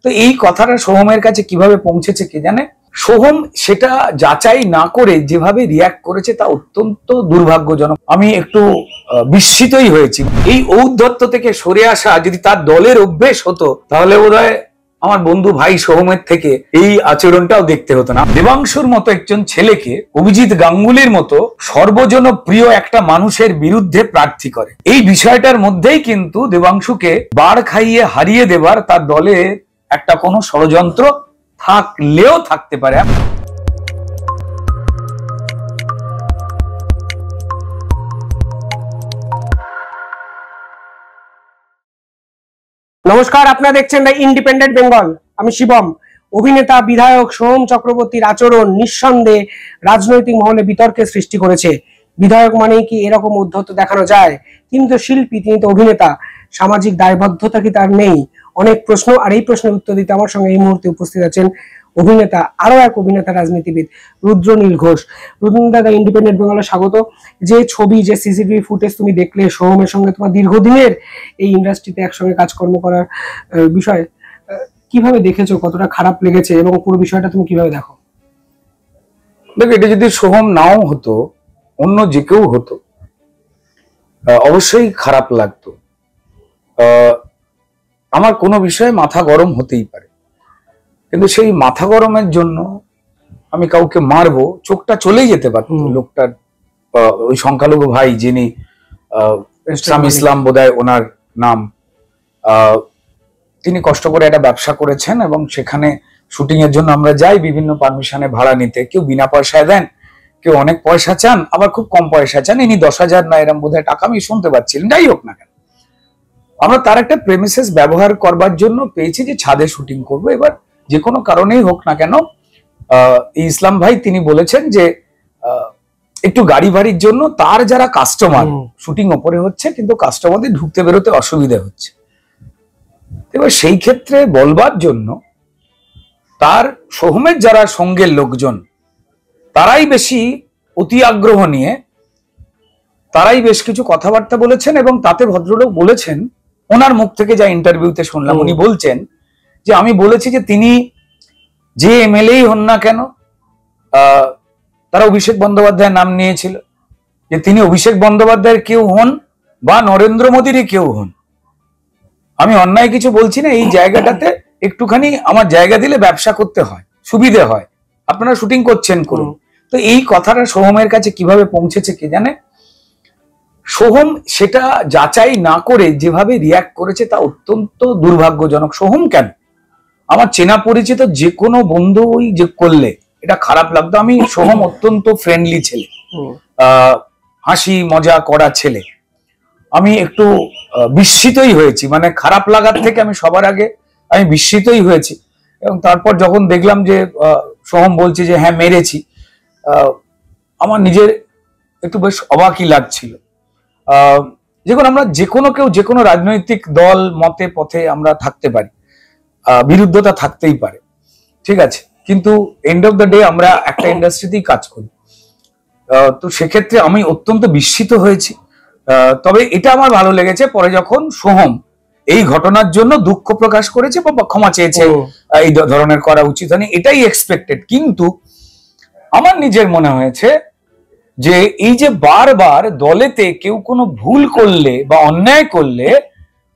তো এই কথাটা সোহমের কাছে কিভাবে পৌঁছেছে কে জানে। সোহম সেটা যাচাই না করে যেভাবে রিয়াক্ট করেছে তা অত্যন্ত দুর্ভাগ্যজনক। আমি একটু বিস্মিতই হয়েছি। এই ঔদ্ধত্য থেকে সরে আসা যদি তার দলের অভ্যেস হতো তাহলে বোধহয় আমার বন্ধু ভাই সোহমের থেকে এই আচরণটাও দেখতে হতো না। দেবাংশুর মতো একজন ছেলেকে অভিজিৎ গাঙ্গুলির মতো সর্বজনপ্রিয় একটা মানুষের বিরুদ্ধে প্রার্থী করে, এই বিষয়টার মধ্যেই কিন্তু দেবাংশুকে বাড় খাইয়ে হারিয়ে দেবার তার দলের একটা কোনো ষড়যন্ত্র থাকলেও থাকতে পারে। নমস্কার, আপনারা দেখছেন দ্য ইন্ডিপেন্ডেন্ট বেঙ্গল। আমি শিবম। অভিনেতা বিধায়ক সোহম চক্রবর্তীর আচরণ নিঃসন্দেহে রাজনৈতিক মহলে বিতর্কের সৃষ্টি করেছে। বিধায়ক মানেই কি এরকম উদ্ধত দেখানো যায়? তিনি তো শিল্পী, তিনি তো অভিনেতা, সামাজিক দায়বদ্ধতা কি তার নেই? অনেক প্রশ্ন, আর এই প্রশ্নের উত্তর দিতে আমার সঙ্গে এই মুহূর্তে উপস্থিত আছেন অভিনেতা, আরো এক অভিনেতা, রাজনীতিবিদ রুদ্রনীল ঘোষ। রুদ্রনীল দা ইন্ডিপেন্ডেন্ট বেঙ্গলে স্বাগত। যে ছবি, যে সিসিটিভি ফুটেজ তুমি দেখলে সোহমের সঙ্গে তোমার দীর্ঘদিনের এই ইন্ডাস্ট্রিতে একসঙ্গে কাজকর্ম করার বিষয়, কিভাবে দেখেছো, কতটা খারাপ লেগেছে এবং পুরো বিষয়টা তুমি কিভাবে দেখো? দেখো, এটা যদি সোহম নাও হতো, অন্য যে কেউ হতো, অবশ্যই খারাপ লাগতো। আমার কোনো বিষয়ে মাথা গরম হতেই পারে, কিন্তু সেই মাথা গরমের জন্য আমি কাউকে মারবো, চোখটা চলেই যেতে পারতো লোকটার। ওই সংখ্যালঘু ভাই যিনি ইসলাম বোধহয় ওনার নাম, তিনি কষ্ট করে একটা ব্যবসা করেছেন এবং সেখানে শুটিং এর জন্য আমরা যাই বিভিন্ন পারমিশনে ভাড়া নিতে। কেউ বিনা পয়সায় দেন, কেউ অনেক পয়সা চান, আবার খুব কম পয়সা চান। ইনি 10,000 না এরম বোধহয় টাকা আমি শুনতে পাচ্ছিলাম। যাই হোক না কেন, আমরা তার একটা প্রেমিসেস ব্যবহার করবার জন্য পেয়েছি যে ছাদে শুটিং করবো। এবার যে কোনো কারণেই হোক না কেন, ইসলাম ভাই তিনি বলেছেন যে একটু গাড়ি ভাড়ির জন্য তার যারা কাস্টমার, শুটিং ওপরে হচ্ছে কিন্তু কাস্টমারদের ঢুকতে বেরোতে অসুবিধা হচ্ছে। এবার সেই ক্ষেত্রে বলবার জন্য তার সোহমের যারা সঙ্গের লোকজন, তারাই বেশি অতি আগ্রহ নিয়ে তারাই বেশ কিছু কথাবার্তা বলেছেন এবং তাতে ভদ্রলোক বলেছেন, ওনার মুখ থেকে যা ইন্টারভিউতে শুনলাম, উনি বলছেন যে আমি বলেছি যে তিনি যে এমএলএই হন না কেন, তারা অভিষেক বন্দ্যোপাধ্যায়ের নাম নিয়েছিল, যে তিনি অভিষেক বন্দ্যোপাধ্যায়ের কেউ হন বা নরেন্দ্র মোদীরই কেউ হন, আমি অন্যায় কিছু বলছি না। এই জায়গাটাতে একটুখানি আমার জায়গা দিলে ব্যবসা করতে হয়, সুবিধে হয়, আপনারা শুটিং করছেন করুন। তো এই কথাটা সোহমের কাছে কিভাবে পৌঁছেছে কে জানে। সোহম সেটা যাচাই না করে যেভাবে রিয়াক্ট করেছে তা অত্যন্ত দুর্ভাগ্যজনক। সোহম কেন, আমার চেনা পরিচিত যে কোনো বন্ধুই যে করলে এটা খারাপ লাগতো। আমি সোহম অত্যন্ত ফ্রেন্ডলি ছেলে, হাসি মজা করা ছেলে। আমি একটু বিস্মিতই হয়েছি, মানে খারাপ লাগার থেকে আমি সবার আগে আমি বিস্মিতই হয়েছি। এবং তারপর যখন দেখলাম যে সোহম বলছে যে হ্যাঁ মেরেছি, আমার নিজের একটু বেশ অবাকই লাগছিল। যেমন আমরা যে কোনো কেউ যে কোনো রাজনৈতিক দল মতে পথে আমরা থাকতে পারি, বিরুদ্ধতা থাকতেই পারে, ঠিক আছে, কিন্তু এন্ড অফ দ্য ডে আমরা একটা ইন্ডাস্ট্রিতেই কাজ করি। তো সেক্ষেত্রে আমি অত্যন্ত বিস্মিত হয়েছি। তবে এটা আমার ভালো লেগেছে পরে যখন সোহম এই ঘটনার জন্য দুঃখ প্রকাশ করেছে বা ক্ষমা চেয়েছে, এই ধরনের করা উচিত হয়নি, এটাই এক্সপেক্টেড। কিন্তু আমার নিজের মনে হয়েছে যে এই যে বারবার দলেতে কেউ কোনো ভুল করলে বা অন্যায় করলে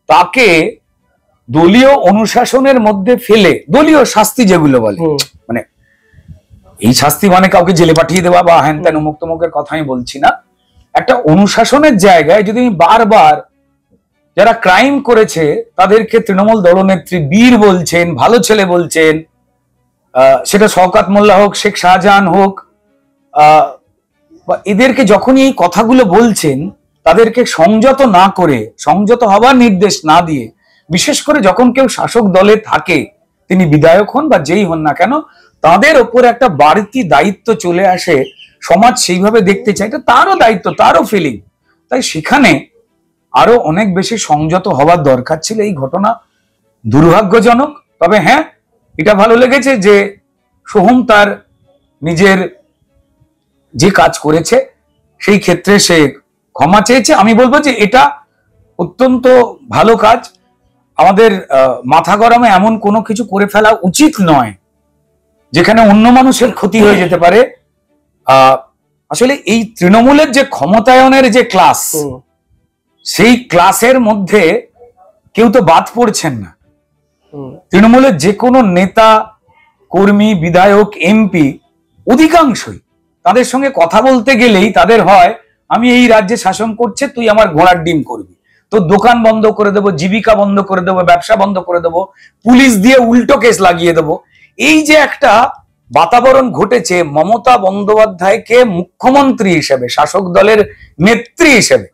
তাকে দলীয় অনুশাসনের মধ্যে ফেলে, দলীয় শাস্তি যেগুলো বলে, মানে এই শাস্তি মানে কাউকে জেলে পাঠিয়ে দেওয়া বা হ্যান ত্যান অমুক তমুকের কথা আমি বলছি না, একটা অনুশাসনের জায়গায় যদি বারবার যারা ক্রাইম করেছে তাদেরকে তৃণমূল দলনেত্রী বীর বলছেন, ভালো ছেলে বলছেন, সেটা শওকত মোল্লা হোক, শেখ শাহজাহান হোক, বা এদেরকে যখনই এই কথাগুলো বলছেন তাদেরকে সংযত না করে, সংযত হবার নির্দেশ না দিয়ে, বিশেষ করে যখন কেউ শাসক দলে থাকে, তিনি বিধায়ক হন বা যেই হন না কেন, তাদের ওপর একটা বাড়তি দায়িত্ব চলে আসে। সমাজ সেইভাবে দেখতে চায়, এটা তারও দায়িত্ব, তারও ফিলিং। তাই সেখানে আরো অনেক বেশি সংযত হওয়ার দরকার ছিল। এই ঘটনা দুর্ভাগ্যজনক। তবে হ্যাঁ, এটা ভালো লেগেছে যে সোহম তার নিজের যে কাজ করেছে সেই ক্ষেত্রে সে ক্ষমা চেয়েছে। আমি বলবো যে এটা অত্যন্ত ভালো কাজ। আমাদের মাথা গরমে এমন কোনো কিছু করে ফেলা উচিত নয় যেখানে অন্য মানুষের ক্ষতি হয়ে যেতে পারে। আসলে এই তৃণমূলের যে ক্ষমতায়নের যে ক্লাস, সেই ক্লাসের মধ্যে কেউ তো বাদ পড়ছেন না। তৃণমূলের যে কোনো নেতা, কর্মী, বিধায়ক, এমপি অধিকাংশই তাদের সঙ্গে কথা বলতে গেলেই তাদের হয়, আমি এই রাজ্যে শাসন করছে, তুই আমার ঘোড়ার ডিম করবি, তোর দোকান বন্ধ করে দেবো, জীবিকা বন্ধ করে দেবো, ব্যবসা বন্ধ করে দেবো, পুলিশ দিয়ে উল্টো কেস লাগিয়ে দেবো। এই যে একটা বাতাবরণ ঘটেছে, মমতা বন্দ্যোপাধ্যায়কে মুখ্যমন্ত্রী হিসেবে, শাসক দলের নেত্রী হিসেবে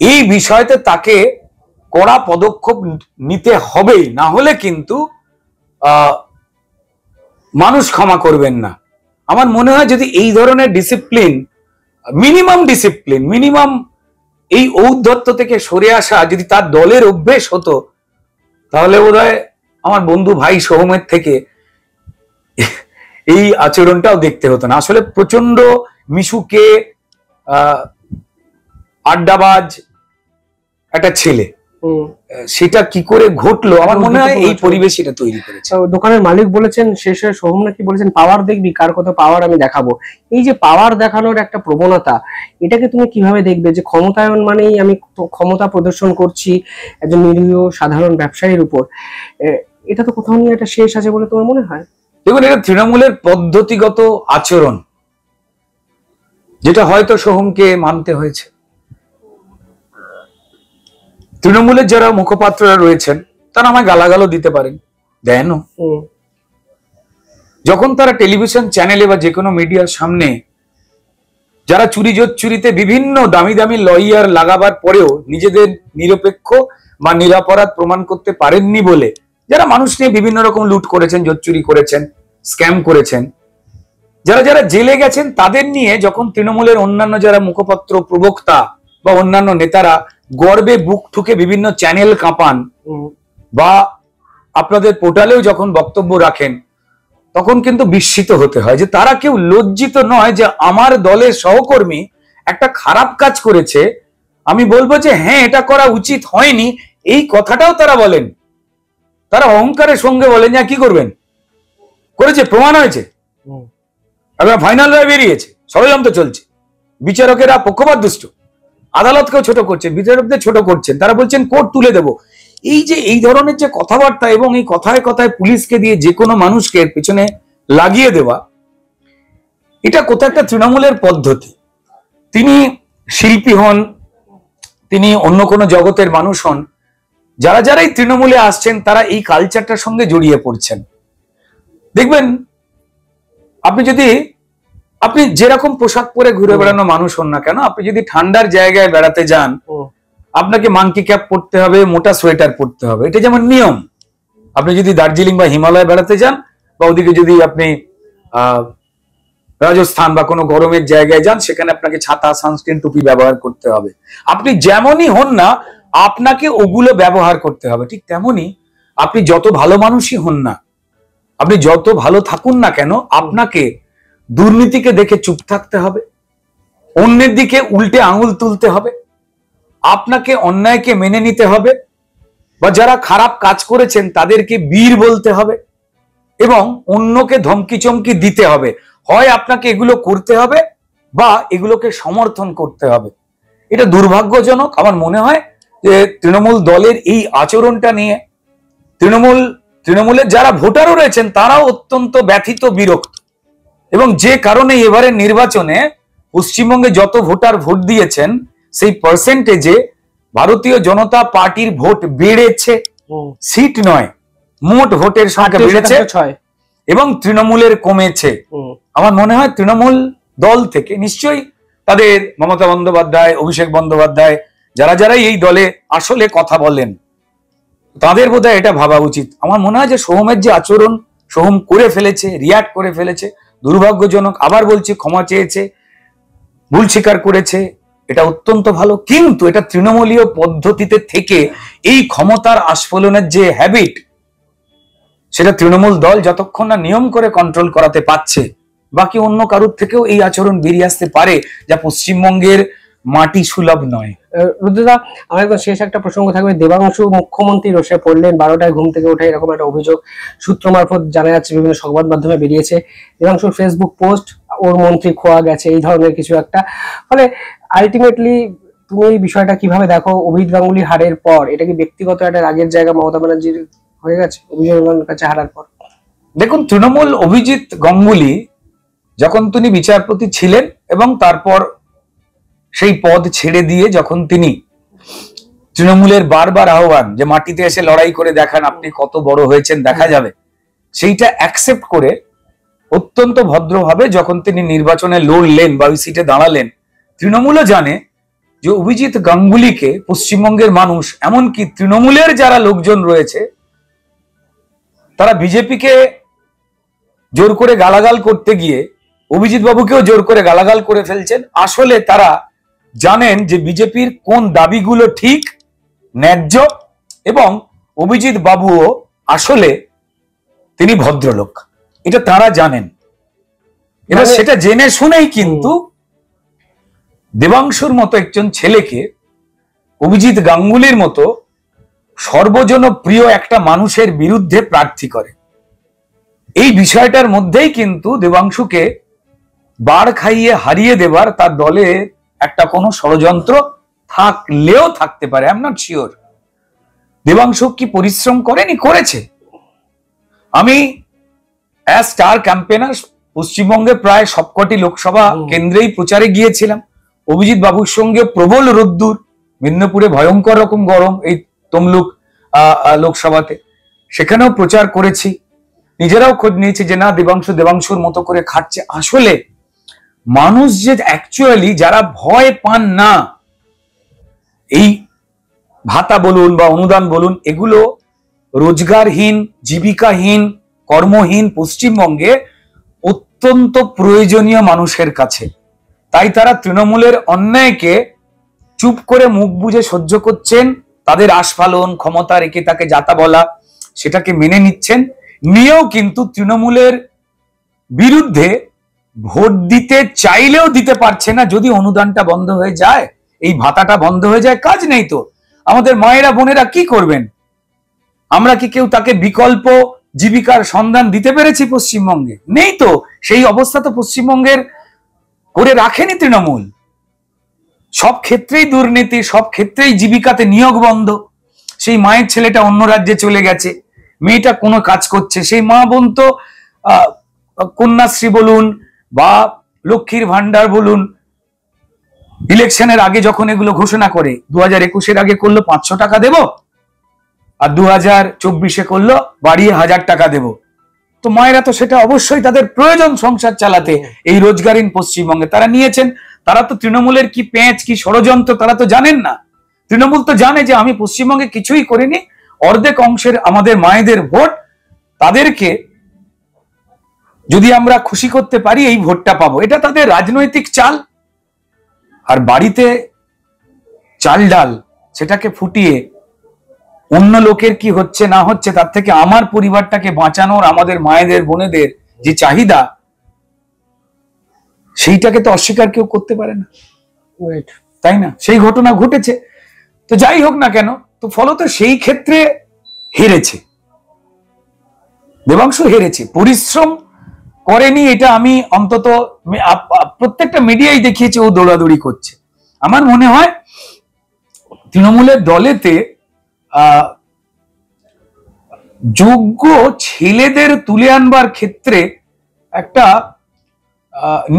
এই বিষয়তে তাকে কড়া পদক্ষেপ নিতে হবেই, না হলে কিন্তু মানুষ ক্ষমা করবেন না। আমার মনে হয় যদি এই ধরনের ডিসিপ্লিন, মিনিমাম এই ঔদ্ধত্য থেকে সরে আসা যদি তার দলের অভ্যেস হতো, তাহলে বোধহয় আমার বন্ধু ভাই সোহমের থেকে এই আচরণটাও দেখতে হতো না। আসলে প্রচন্ড মিশুকে, আড্ডাবাজ একটা ছেলে, সেটা কি করে ঘটলো, আমার মনে হয় এই পরিবেশ এটা তৈরি করেছে। দোকানের মালিক বলেছেন শেষে, সোহম নাকি বলেছেন, পাওয়ার দেখবি, কার কত পাওয়ার আমি দেখাবো। এই যে পাওয়ার দেখানোর একটা প্রবণতা, এটাকে তুমি কিভাবে দেখবে? যে ক্ষমতায়ন মানেই আমি ক্ষমতা প্রদর্শন করছি একজন নিরীহ সাধারণ ব্যবসায়ীর উপর, এটা তো কোথাও নিয়ে একটা শেষ আছে বলে তোমার মনে হয়? দেখুন, এটা তৃণমূলের পদ্ধতিগত আচরণ, যেটা হয়তো সোহমকে মানতে হয়েছে। তৃণমূলের যারা মুখপাত্ররা রয়েছেন তারা আমায় গালাগালও দিতে পারেন, দেনও। যখন তারা টেলিভিশন চ্যানেলে বা যে কোনো মিডিয়ার সামনে যারা চুরিতে বিভিন্ন দামি দামি লয়ার লাগাবার পরেও নিজেদের নিরপেক্ষ বা নিরপরাধ প্রমাণ করতে পারেননি বলে যারা মানুষ নিয়ে বিভিন্ন রকম লুট করেছেন, চুরি করেছেন, স্ক্যাম করেছেন, যারা জেলে গেছেন, তাদের নিয়ে যখন তৃণমূলের অন্যান্য যারা মুখপাত্র, প্রবক্তা বা অন্যান্য নেতারা গর্বে বুক ঠুকে বিভিন্ন চ্যানেল কাঁপান বা আপনাদের পোর্টালেও যখন বক্তব্য রাখেন, তখন কিন্তু বিস্মিত হতে হয় যে তারা কেউ লজ্জিত নয় যে আমার দলের সহকর্মী একটা খারাপ কাজ করেছে, আমি বলবো যে হ্যাঁ এটা করা উচিত হয়নি, এই কথাটাও তারা বলেন। তারা অহংকারের সঙ্গে বলেন যে কি করবেন, করেছে, প্রমাণ হয়েছে, এবার ফাইনাল রায় বেরিয়েছে, ষড়যন্ত্র চলছে, বিচারকেরা পক্ষপাত দুষ্ট, আদালতকেও ছোট করছে, বিচারকদের ছোট করছেন, তারা বলছেন কোর্ট তুলে দেব। এই যে এই ধরনের যে কথাবার্তা এবং এই কথায় কথায় পুলিশকে দিয়ে যে কোনো মানুষকে পেছনে লাগিয়ে দেওয়া, এটা কোথাও একটা তৃণমূলের পদ্ধতি। তিনি শিল্পী হন, তিনি অন্য কোনো জগতের মানুষ হন, যারাই তৃণমূলে আসছেন তারা এই কালচারটার সঙ্গে জড়িয়ে পড়ছেন। দেখবেন আপনি যেরকম পোশাক পরে ঘুরে বেড়ানো মানুষ হন না কেন, আপনি যদি ঠান্ডার জায়গায় বেড়াতে যান, আপনাকে মাঙ্কি ক্যাপ পরতে হবে, মোটা সোয়েটার পরতে হবে, এটা যেমন নিয়ম। আপনি যদি দার্জিলিং বা হিমালয় বেড়াতে যান, বা ওদিকে যদি আপনি রাজস্থান বা কোনো গরমের জায়গায় যান, সেখানে আপনাকে ছাতা, সানস্ক্রিন, টুপি ব্যবহার করতে হবে। আপনি যেমনই হন না, আপনাকে ওগুলো ব্যবহার করতে হবে। ঠিক তেমনি আপনি যত ভালো মানুষই হন না, আপনি যত ভালো থাকুন না কেন, আপনাকে দুর্নীতিকে দেখে চুপ থাকতে হবে, অন্যের দিকে উল্টে আঙুল তুলতে হবে, আপনাকে অন্যায়কে মেনে নিতে হবে, বা যারা খারাপ কাজ করেছেন তাদেরকে বীর বলতে হবে এবং অন্যকে ধমকি চমকি দিতে হবে। হয় আপনাকে এগুলো করতে হবে বা এগুলোকে সমর্থন করতে হবে। এটা দুর্ভাগ্যজনক। আমার মনে হয় যে তৃণমূল দলের এই আচরণটা নিয়ে তৃণমূলের যারা ভোটারও রয়েছেন তারাও অত্যন্ত ব্যথিত, বিরক্ত, এবং যে কারণে এবারের নির্বাচনে পশ্চিমবঙ্গে যত ভোটার ভোট দিয়েছেন সেই পার্সেন্টেজে ভারতীয় জনতা পার্টির ভোট বেড়েছে, সিট নয়, মোট ভোটের সংখ্যা বেড়েছে এবং তৃণমূলের কমেছে। আমার মনে হয় তৃণমূল দল থেকে নিশ্চয়ই তাদের মমতা বন্দ্যোপাধ্যায়, অভিষেক বন্দ্যোপাধ্যায়, যারা এই দলে আসলে কথা বলেন, তাদের বোধহয় এটা ভাবা উচিত। আমার মনে হয় যে সোহমের যে আচরণ সোহম করে ফেলেছে, রিয়াক্ট করে ফেলেছে, দুর্ভাগ্যজনক। আবার বলছি, ক্ষমা চেয়েছে, ভুল স্বীকার করেছে, এটা অত্যন্ত ভালো। কিন্তু এটা তৃণমূলীয় পদ্ধতিতে থেকে এই ক্ষমতার আস্ফলনের যে হ্যাবিট, সেটা তৃণমূল দল যতক্ষণ না নিয়ম করে কন্ট্রোল করাতে পারছে, বাকি অন্য কারোর থেকেও এই আচরণ বেরিয়ে আসতে পারে, যা পশ্চিমবঙ্গের মাটি সুলভ নয়। রুদ্রদা, আমার একদম শেষ একটা প্রসঙ্গ থাকবে। দেবাংশু মুখ্যমন্ত্রী রোষে পড়লেন, 12টায় ঘুম থেকে ওঠে, এরকম একটা অভিযোগ সূত্র মারফত জানা যাচ্ছে, বিভিন্ন সংবাদ মাধ্যমে বেরিয়েছে। দেবাংশুর ফেসবুক পোস্ট, ওর মন্ত্রী খোয়া গেছে, এই ধরনের কিছু একটা। ফলে আলটিমেটলি তুমি এই বিষয়টা কিভাবে দেখো? অভিজিৎ গাঙ্গুলি হারের পর এটা কি ব্যক্তিগত একটা রাগের জায়গা মমতা ব্যানার্জির হয়ে গেছে অভিজিৎ গাঙ্গুলির কাছে হারার পর? দেখুন, তৃণমূল অভিজিৎ গাঙ্গুলি যখন তিনি বিচারপতি ছিলেন এবং তারপর সেই পদ ছেড়ে দিয়ে যখন তিনি তৃণমূলের বারবার আহ্বান যে মাটিতে এসে লড়াই করে দেখান আপনি কত বড় হয়েছেন, দেখা যাবে, সেইটা অ্যাকসেপ্ট করে অত্যন্ত ভদ্রভাবে যখন তিনি নির্বাচনে লড়লেন বা ওই সিটে দাঁড়ালেন, তৃণমূলও জানে যে অভিজিৎ গাঙ্গুলিকে পশ্চিমবঙ্গের মানুষ, এমনকি তৃণমূলের যারা লোকজন রয়েছে, তারা বিজেপিকে জোর করে গালাগাল করতে গিয়ে অভিজিৎ বাবুকেও জোর করে গালাগাল করে ফেলছেন। আসলে তারা জানেন যে বিজেপির কোন দাবিগুলো ঠিক, ন্যায্য, এবং অভিজিৎ বাবুও আসলে তিনি ভদ্রলোক, এটা তারা জানেন। এবার সেটা জেনে শুনেই কিন্তু দেবাংশুর মতো একজন ছেলেকে অভিজিৎ গাঙ্গুলির মতো সর্বজনপ্রিয় একটা মানুষের বিরুদ্ধে প্রার্থী করে। এই বিষয়টার মধ্যেই কিন্তু দেবাংশুকে বাড় খাইয়ে হারিয়ে দেবার তার দলে একটা কোনো ষড়যন্ত্র থাকলেও থাকতে পারে। I am not sure. Debangshu কি পরিশ্রম করেনি? করেছে। আমি অ্যাজ স্টার ক্যাম্পেনার পশ্চিমবঙ্গে প্রায় সবকটি লোকসভা কেন্দ্রেই প্রচারে গিয়েছিলাম। অভিজিৎ বাবুর সঙ্গে প্রবল রোদ্দুর, মেদিনীপুরে ভয়ঙ্কর রকম গরম, এই তমলুক লোকসভাতে, সেখানেও প্রচার করেছি। নিজেরাও খোঁজ নিয়েছি যে না, দেবাংশুর মতো করে খাটছে। আসলে মানুষ যে অ্যাকচুয়ালি যারা ভয় পান না, এই ভাতা বলুন বা অনুদান বলুন, এগুলো রোজগারহীন, জীবিকাহীন, কর্মহীন পশ্চিমবঙ্গে অত্যন্ত প্রয়োজনীয় মানুষের কাছে। তাই তারা তৃণমূলের অন্যায়কে চুপ করে মুখ বুজে সহ্য করছেন, তাদের আস্ফালন ক্ষমতা রেখে তাকে যাতা বলা সেটাকে মেনে নিচ্ছেন, নিয়েও কিন্তু তৃণমূলের বিরুদ্ধে ভোট দিতে চাইলেও দিতে পারছে না। যদি অনুদানটা বন্ধ হয়ে যায়, এই ভাতাটা বন্ধ হয়ে যায়, কাজ নেই তো আমাদের মায়েরা বোনেরা কি করবেন? আমরা কি কেউ তাকে বিকল্প জীবিকার সন্ধান দিতে পেরেছি পশ্চিমবঙ্গে? নেই তো। সেই অবস্থা তো পশ্চিমবঙ্গের করে রাখেনি তৃণমূল। সব ক্ষেত্রেই দুর্নীতি, সব ক্ষেত্রেই জীবিকাতে নিয়োগ বন্ধ। সেই মায়ের ছেলেটা অন্য রাজ্যে চলে গেছে, মেয়েটা কোনো কাজ করছে, সেই মা বোন তো কন্যাশ্রী বলুন বা লক্ষ্মীর ভান্ডার বলুন, ইলেকশনের আগে যখন এগুলো ঘোষণা করে, 2021-এর আগে করলো 500 টাকা দেব, আর 2024-এ করলো বাড়িয়ে 1000 টাকা দেব। তো মায়েরা তো সেটা অবশ্যই তাদের প্রয়োজন সংসার চালাতে এই রোজগারহীন পশ্চিমবঙ্গে তারা নিয়েছেন। তারা তো তৃণমূলের কি পেঁচ, কি ষড়যন্ত্র তারা তো জানেন না। তৃণমূল তো জানে যে আমি পশ্চিমবঙ্গে কিছুই করিনি, অর্ধেক অংশের আমাদের মায়েদের ভোট, তাদেরকে যদি আমরা খুশি করতে পারি এই ভোটটা পাবো, এটা তাদের রাজনৈতিক চাল। আর বাড়িতে চাল ডাল সেটাকে ফুটিয়ে অন্য লোকের কি হচ্ছে না হচ্ছে তার থেকে আমার পরিবারটাকে বাঁচানোর, আমাদের মায়েদের বোনেদের যে চাহিদা, সেইটাকে তো অস্বীকার কেউ করতে পারে না, তাই না? সেই ঘটনা ঘটেছে। তো যাই হোক না কেন, তো ফলত সেই ক্ষেত্রে হেরেছে দেবাংশু, হেরেছে। পরিশ্রম করেনি এটা আমি অন্তত প্রত্যেকটা মিডিয়াই দেখিয়েছে ও দৌড়াদৌড়ি করছে। আমার মনে হয় তৃণমূলের দলেতে যোগ্য ছেলেদের তুলে আনবার ক্ষেত্রে একটা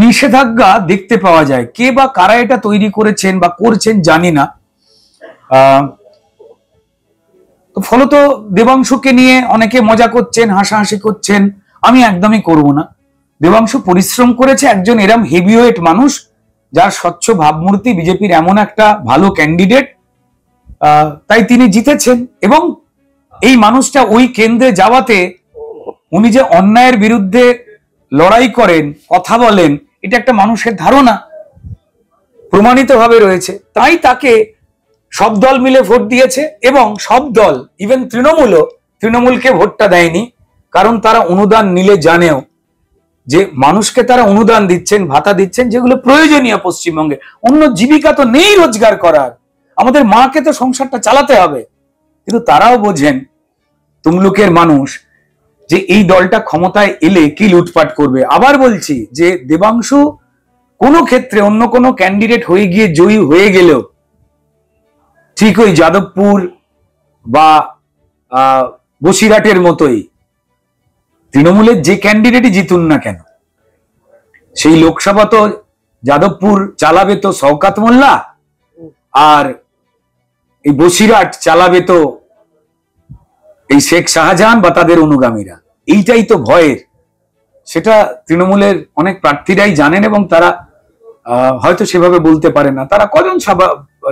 নিষেধাজ্ঞা দেখতে পাওয়া যায়। কে বা কারা এটা তৈরি করেছেন বা করছেন জানি না। তো ফলত দেবাংশুকে নিয়ে অনেকে মজা করছেন, হাসাহাসি করছেন, আমি একদমই করব না। দেবাংশু পরিশ্রম করেছে, একজন এরম হেভিওয়েট মানুষ যার স্বচ্ছ ভাবমূর্তি, বিজেপির এমন একটা ভালো ক্যান্ডিডেট, তাই তিনি জিতেছেন। এবং এই মানুষটা ওই কেন্দ্রে যাওয়াতে উনি যে অন্যায়ের বিরুদ্ধে লড়াই করেন, কথা বলেন, এটা একটা মানুষের ধারণা প্রমাণিত ভাবে রয়েছে। তাই তাকে সব দল মিলে ভোট দিয়েছে এবং সব দল, ইভেন তৃণমূলকে ভোটটা দেয়নি, কারণ তারা অনুদান নিলে জানেও যে মানুষকে তারা অনুদান দিচ্ছেন, ভাতা দিচ্ছেন, যেগুলো প্রয়োজনীয় পশ্চিমবঙ্গে। অন্য জীবিকা তো নেই রোজগার করার। আমাদের মাকে তো সংসারটা চালাতে হবে। কিন্তু তারাও বোঝেন তমলুকের মানুষ যে এই দলটা ক্ষমতায় এলে কি লুটপাট করবে। আবার বলছি যে দেবাংশু কোনো ক্ষেত্রে অন্য কোনো ক্যান্ডিডেট হয়ে গিয়ে জয়ী হয়ে গেলেও ঠিক ওই যাদবপুর বা বসিরহাটের মতোই তৃণমূলের যে ক্যান্ডিডেটই জিতুন না কেন, সেই লোকসভা তো যাদবপুর চালাবে তো শওকাত মোল্লা, আর এই বসিরহাট চালাবে তো এই শেখ শাহজাহান বা তাদের অনুগামীরা। এইটাই তো ভয়ের। সেটা তৃণমূলের অনেক প্রার্থীরাই জানেন এবং তারা হয়তো সেভাবে বলতে পারে না। তারা কজন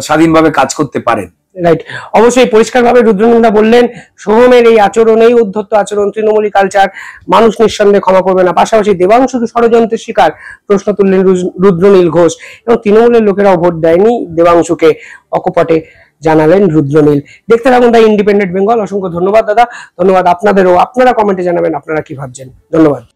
স্বাধীনভাবে কাজ করতে পারেন। রাইট, অবশ্যই পরিষ্কারভাবে রুদ্রনীলদা বললেন সোহমের এই আচরণ, এই উদ্ধত্ত আচরণ, তৃণমূলী কালচার মানুষ নিঃসন্দেহে ক্ষমা করবে না। পাশাপাশি দেবাংশু ষড়যন্ত্রের শিকার প্রশ্ন তুললেন রুদ্রনীল ঘোষ, এবং তৃণমূলের লোকেরাও ভোট দেয়নি দেবাংশুকে, অকপটে জানালেন রুদ্রনীল। দেখতে থাকুন দ্য ইন্ডিপেন্ডেন্ট বেঙ্গল। অসংখ্য ধন্যবাদ দাদা, ধন্যবাদ আপনাদেরও। আপনারা কমেন্টে জানাবেন আপনারা কি ভাবছেন। ধন্যবাদ।